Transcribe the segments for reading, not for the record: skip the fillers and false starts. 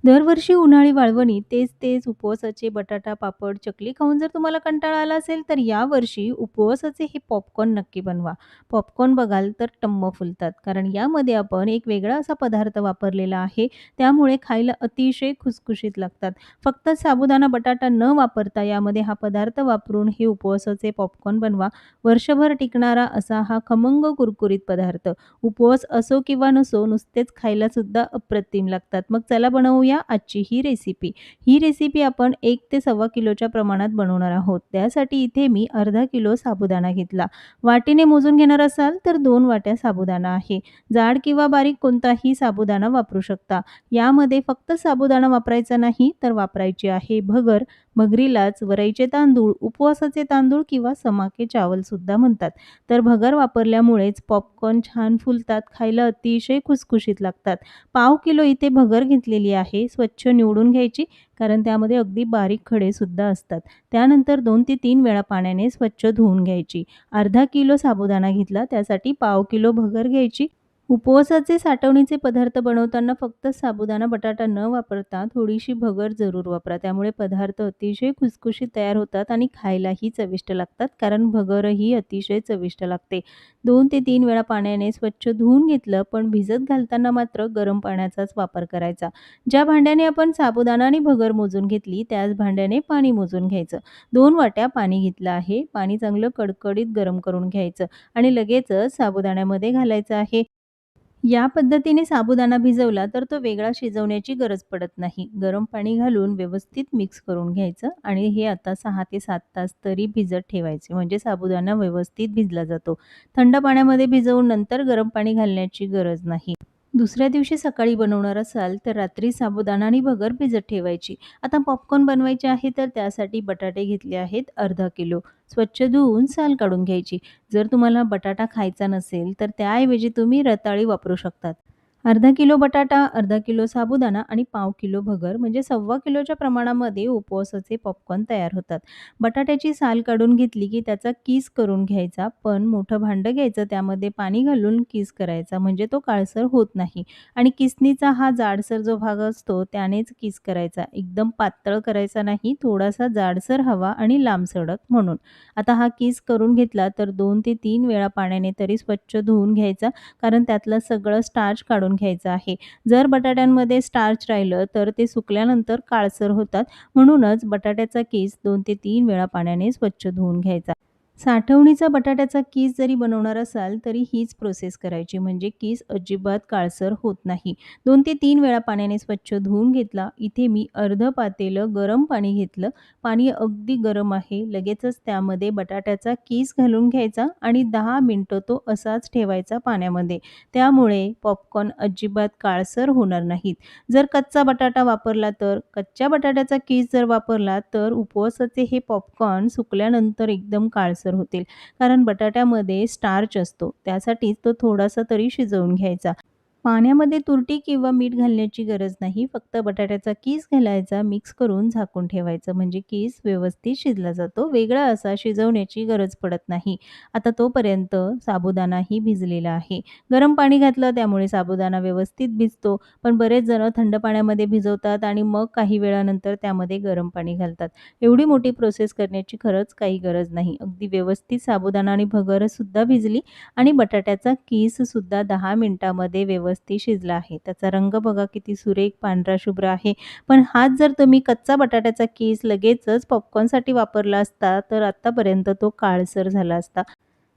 दरवर्षी उन्हाळी वाळवणी तेच तेच उपवासाचे बटाटा, पापड, चकली खाऊन जर तुम्हाला कंटाळा आला असेल, तर यावर्षी उपवासाचे हे पॉपकॉर्न नक्की बनवा. पॉपकॉर्न बघाल तर टम्म फुलतात. कारण यामध्ये आपण एक वेगळा असा पदार्थ वापरलेला आहे. त्यामुळे खायला अतिशय खुसखुशीत लागतात. फक्त साबुदाणा बटाटा न वापरता यामध्ये हा पदार्थ वापरून हे उपवासाचे पॉपकॉर्न बनवा. वर्षभर टिकणारा असा हा खमंग कुरकुरीत पदार्थ. उपवास असो किंवा नसो, नुसतेच खायला सुद्धा अप्रतिम लागतात. मग चला बनवूया आजची ही रेसिपी. ही रेसिपी आपण 1 ते सव्वा किलोच्या प्रमाणात बनवणार आहोत. त्यासाठी इथे मी अर्धा किलो साबुदाणा घेतला. वाटीने मोजून घेणार असाल तर 2 वाट्या साबुदाणा आहे. जाड किंवा बारीक कोणताही साबुदाणा वापरू शकता. यामध्ये फक्त साबुदाणा वापरायचा नाही, तर वापरायची आहे भगर. भगरीलाच वरईचे तांदूळ, उपवासाचे तांदूळ किंवा समाके चावल सुद्धा म्हणतात. तर भगर वापरल्यामुळेच पॉपकॉर्न छान फुलतात, खायला अतिशय खुसखुशीत लागतात. पाव किलो इथे भगर घेतलेली आहे. स्वच्छ निवडून घ्यायची, कारण त्यामध्ये अगदी बारीक खडेसुद्धा असतात. त्यानंतर 2 ते 3 वेळा पाण्याने स्वच्छ धुवून घ्यायची. अर्धा किलो साबुदाणा घेतला, त्यासाठी पाव किलो भगर घ्यायची. उपवासाचे साठवणीचे पदार्थ बनवताना फक्त साबुदाणा बटाटा न वापरता थोडीशी भगर जरूर वापरा. त्यामुळे पदार्थ अतिशय खुसखुशीत तयार होतात आणि खायलाही चविष्ट लागतात, कारण भगरही अतिशय चविष्ट लागते. 2 ते 3 वेळा पाण्याने स्वच्छ धुवून घेतलं, पण भिजत घालताना मात्र गरम पाण्याचाच वापर करायचा. ज्या भांड्याने आपण साबुदाणा आणि भगर मोजून घेतली, त्याच भांड्याने पाणी मोजून घ्यायचं. 2 वाट्या पाणी घेतलं आहे. पाणी चांगलं कडकडीत गरम करून घ्यायचं आणि लगेचच साबुदाण्यामध्ये घालायचं आहे. या पद्धतीने साबुदाणा भिजवला तर तो वेगळा शिजवण्याची गरज पडत नाही. गरम पाणी घालून व्यवस्थित मिक्स करून घ्यायचं आणि हे आता 6 ते 7 तास तरी भिजत ठेवायचे, म्हणजे साबुदाणा व्यवस्थित भिजला जातो. थंड पाण्यामध्ये भिजवून नंतर गरम पाणी घालण्याची गरज नाही. दुसऱ्या दिवशी सकाळी बनवणार असाल तर रात्री साबुदाणा आणि भगर भिजत ठेवायची. आता पॉपकॉर्न बनवायचे आहे तर त्यासाठी बटाटे घेतले आहेत अर्धा किलो. स्वच्छ धुवून साल काढून घ्यायची. जर तुम्हाला बटाटा खायचा नसेल तर त्याऐवजी तुम्ही रताळी वापरू शकतात. अर्धा किलो बटाटा, अर्धा किलो साबुदाणा आणि पाव किलो भगर, म्हणजे सव्वा किलोच्या प्रमाणामध्ये उपवासाचे पॉपकॉर्न तयार होतात. बटाट्याची साल काढून घेतली की त्याचा किस करून घ्यायचा, पण मोठं भांडं घ्यायचं, त्यामध्ये पाणी घालून किस करायचा, म्हणजे तो काळसर होत नाही. आणि किसणीचा हा जाडसर जो भाग असतो त्यानेच किस करायचा. एकदम पातळ करायचा नाही, थोडासा जाडसर हवा आणि लांबसडक म्हणून. आता हा किस करून घेतला तर 2 ते 3 वेळा पाण्याने तरी स्वच्छ धुवून घ्यायचा, कारण त्यातलं सगळं स्टार्च काढून घ्यायचं आहे. जर बटाट्यांमध्ये स्टार्च राहिलं तर ते सुकल्यानंतर काळसर होतात. म्हणूनच बटाट्याचा किस 2 ते 3 वेळा पाण्याने स्वच्छ धुवून घ्यायचा. साठवणीचा बटाट्याचा कीस जरी बनवणार असाल तरी हीच प्रोसेस करायची, म्हणजे कीस अजिबात काळसर होत नाही. 2 ते 3 वेळा पाण्याने स्वच्छ धुवून घेतला. इथे मी अर्ध पातेलं गरम पाणी घेतलं. पाणी अगदी गरम आहे. लगेचच त्यामध्ये बटाट्याचा कीस घालून घ्यायचा आणि 10 मिनिटं तो असाच ठेवायचा पाण्यामध्ये. त्यामुळे पॉपकॉर्न अजिबात काळसर होणार नाहीत. जर कच्चा बटाटा वापरला तर कच्च्या बटाट्याचा कीस जर वापरला तर उपवासाचे हे पॉपकॉर्न सुकल्यानंतर एकदम काळसर होतील, कारण बटाट्यामध्ये स्टार्च असतो. त्यासाठीच तो थोडासा तरी शिजवून घ्यायचा. पाण्यामध्ये तुरटी किंवा मीठ घालण्याची गरज नाही. फक्त बटाट्याचा कीस घालायचा, मिक्स करून झाकून ठेवायचं, म्हणजे कीस व्यवस्थित शिजला जातो. वेगळा असा शिजवण्याची गरज पडत नाही. आता तोपर्यंत साबुदाणाही भिजलेला आहे. गरम पाणी घातलं त्यामुळे साबुदाणा व्यवस्थित भिजतो. पण बरेच जण थंड पाण्यामध्ये भिजवतात आणि मग काही वेळानंतर त्यामध्ये गरम पाणी घालतात. एवढी मोठी प्रोसेस करण्याची खरंच काही गरज नाही. अगदी व्यवस्थित साबुदाणा आणि भगरसुद्धा भिजली आणि बटाट्याचा कीससुद्धा 10 मिनिटामध्ये व्यवस्थित शिजला आहे. त्याचा रंग बघा किती सुरेख पांढरा-शुभ्र आहे. पण हाच जर तुम्ही कच्चा बटाट्याचा कीस लगेचच पॉपकॉर्नसाठी वापरला असता, तर आत्तापर्यंत तो काळसर झाला असता.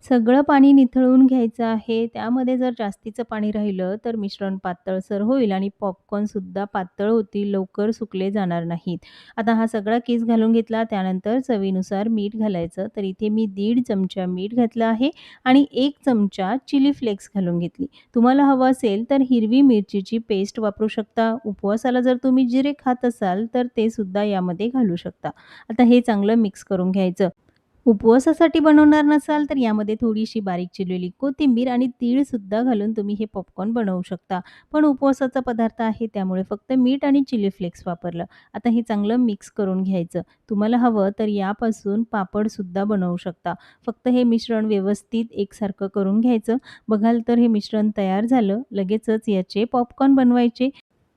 सगळं पाणी निथळून घ्यायचं आहे. त्यामध्ये जर जास्तीचं पाणी राहिलं तर मिश्रण पातळसर होईल आणि पॉपकॉर्नसुद्धा पातळ होतील, लवकर सुकले जाणार नाहीत. आता हा सगळा किस घालून घेतला. त्यानंतर चवीनुसार मीठ घालायचं. तर इथे मी 1.5 चमचा मीठ घातलं आहे आणि 1 चमचा चिली फ्लेक्स घालून घेतली. तुम्हाला हवं असेल तर हिरवी मिरचीची पेस्ट वापरू शकता. उपवासाला जर तुम्ही जिरे खात असाल तर ते सुद्धा यामध्ये घालू शकता. आता हे चांगलं मिक्स करून घ्यायचं. उपवासासाठी बनवणार नसाल तर यामध्ये थोडीशी बारीक चिरलेली कोथिंबीर आणि तीळसुद्धा घालून तुम्ही हे पॉपकॉर्न बनवू शकता. पण उपवासाचा पदार्थ आहे त्यामुळे फक्त मीठ आणि चिली फ्लेक्स वापरलं. आता हे चांगलं मिक्स करून घ्यायचं. तुम्हाला हवं तर यापासून पापडसुद्धा बनवू शकता. फक्त हे मिश्रण व्यवस्थित एकसारखं करून घ्यायचं. बघाल तर हे मिश्रण तयार झालं. लगेचच याचे पॉपकॉर्न बनवायचे.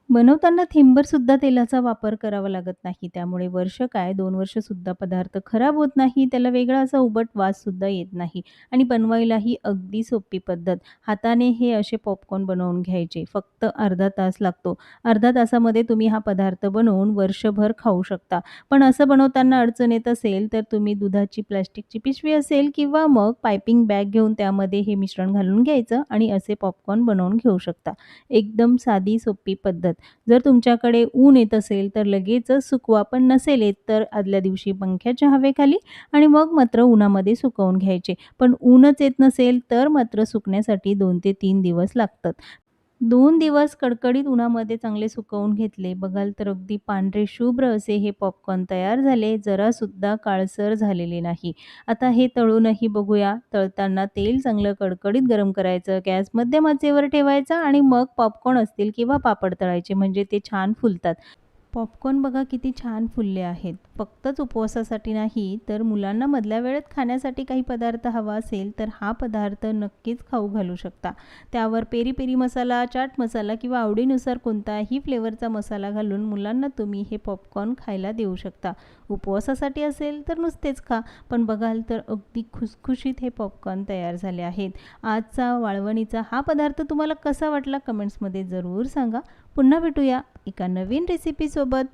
बनवताना थेंबभरसुद्धा तेलाचा वापर करावा लागत नाही. त्यामुळे वर्ष काय 2 वर्षसुद्धा पदार्थ खराब होत नाही. त्याला वेगळा असा उबट वाससुद्धा येत नाही आणि बनवायलाही अगदी सोपी पद्धत. हाताने हे असे पॉपकॉर्न बनवून घ्यायचे. फक्त अर्धा तास लागतो. अर्ध्या तासामध्ये तुम्ही हा पदार्थ बनवून वर्षभर खाऊ शकता. पण असं बनवताना अडचण येत असेल, तर तुम्ही दुधाची प्लास्टिकची पिशवी असेल किंवा मग पायपिंग बॅग घेऊन त्यामध्ये हे मिश्रण घालून घ्यायचं आणि असे पॉपकॉर्न बनवून घेऊ शकता. एकदम साधी सोपी पद्धत. जर तुमच्याकडे ऊन येत असेल तर लगेचच सुकवा, पण नसेल येत तर आदल्या दिवशी पंख्याच्या हवेखाली आणि मग मात्र उन्हामध्ये सुकवून घ्यायचे. पण ऊनच येत नसेल तर मात्र सुकण्यासाठी 2 ते 3 दिवस लागतात. 2 दिवस कडकडीत उन्हामध्ये चांगले सुकवून घेतले, बघाल तर अगदी पांढरे शुभ्र असे हे पॉपकॉर्न तयार झाले, जरासुद्धा काळसर झालेले नाही. आता हे तळूनही बघूया. तळताना तेल चांगलं कडकडीत गरम करायचं, गॅस मध्यम आचेवर ठेवायचा आणि मग पॉपकॉर्न असतील किंवा पापड तळायचे म्हणजे ते छान फुलतात. पॉपकॉर्न बघा किती छान फुलले आहेत. फक्तच उपवासासाठी नाही, तर मुलांना मधल्या वेळेत खाण्यासाठी काही पदार्थ हवा असेल, तर हा पदार्थ नक्कीच खाऊ घालू शकता. त्यावर पेरी-पेरी मसाला, चाट मसाला किंवा आवडीनुसार कोणताही फ्लेवरचा मसाला घालून मुलांना तुम्ही हे पॉपकॉर्न खायला देऊ शकता. उपवासासाठी असेल तर नुसतेच खा, पण बघाल तर अगदी खुसखुशीत हे पॉपकॉर्न तयार झाले आहेत. आजचा वाळवणीचा हा पदार्थ तुम्हाला कसा वाटला कमेंट्समध्ये जरूर सांगा. पुन्हा भेटूया एका नवीन रेसिपीसोबत.